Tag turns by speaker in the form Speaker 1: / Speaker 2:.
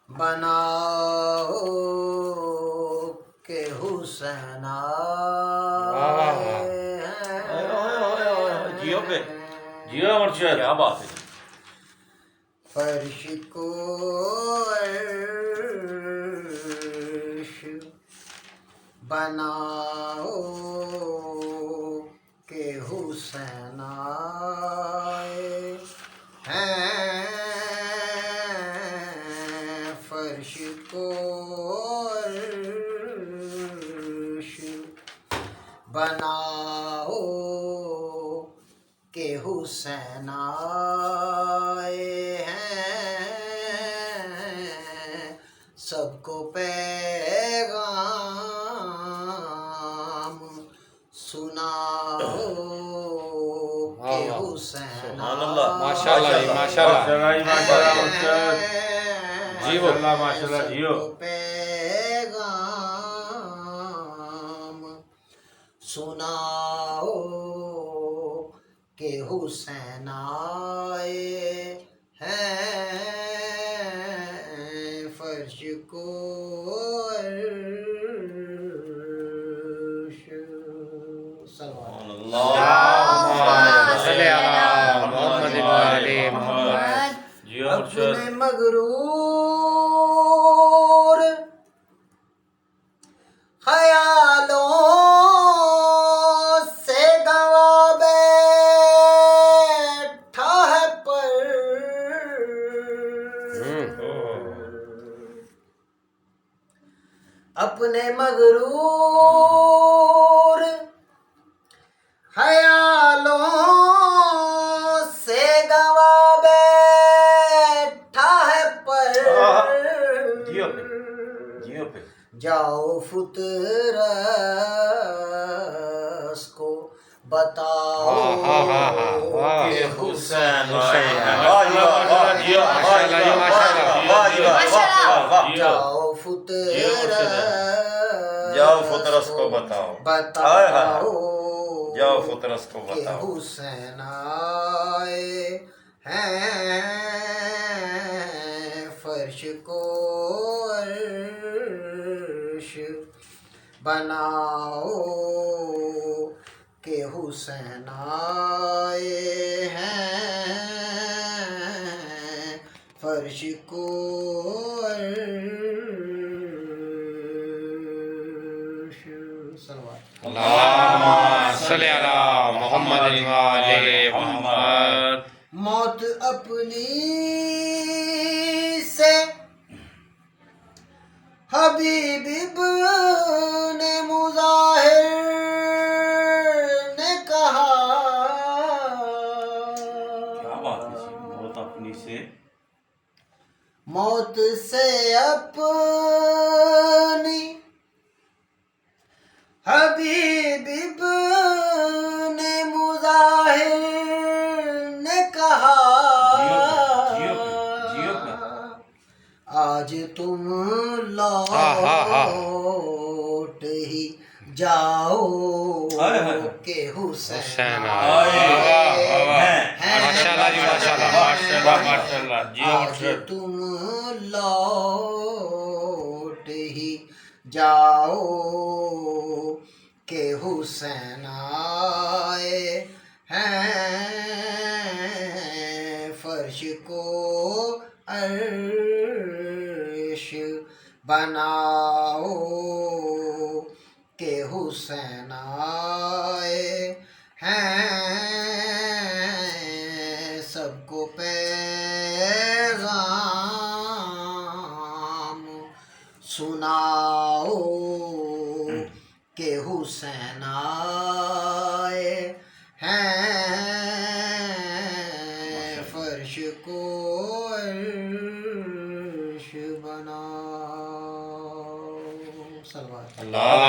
Speaker 1: بناؤ کہ حسین
Speaker 2: جیو پہ جیو مرشد کیا بات ہے
Speaker 1: فرش کو عرش بناؤ کہ حسین آئے ہیں فرش کو عرش بناؤ کہ حسین آئے ہیں سب کو پیغام سناؤ کہ حسین
Speaker 3: ماشاء اللہ ماشاء اللہ جیو
Speaker 1: جیو پیغام سناؤ کہ حسین آئے ہیں فرش کو عرش
Speaker 2: سبحان
Speaker 1: اپنے مغرور خیالوں سے گوا بیٹھا ہے پر اپنے مغرور خیالوں سے گوا بیٹھا ہے پر
Speaker 2: جیو پہ
Speaker 1: جاؤ فطرس کو بتاؤ کہ حسین جاؤ
Speaker 2: فطرس کو بتاؤ جاؤ فطرس کو
Speaker 1: کہ
Speaker 2: بتاؤ
Speaker 1: حسین آئے ہیں فرش کو عرش بناؤ کہ حسین آئے ہیں فرش کو عرش
Speaker 3: اللہم صلی علی محمد وآل محمد
Speaker 1: موت اپنی سے حبیب ابن مظاہر نے کہا
Speaker 2: کیا بات ہے موت اپنی سے
Speaker 1: موت سے اپنی حبیب ابن مظاہر نے کہا آج تم لوٹ ہی جاؤ کہ حسین آج تم لوٹ ہی جاؤ کہ حسین آئے ہیں فرش کو عرش بناؤ کہ حسین آئے ہیں سب کو پیغام سناؤ کہ حسین آئے ہیں فرش کو عرش بناؤ صلوات
Speaker 3: اللہ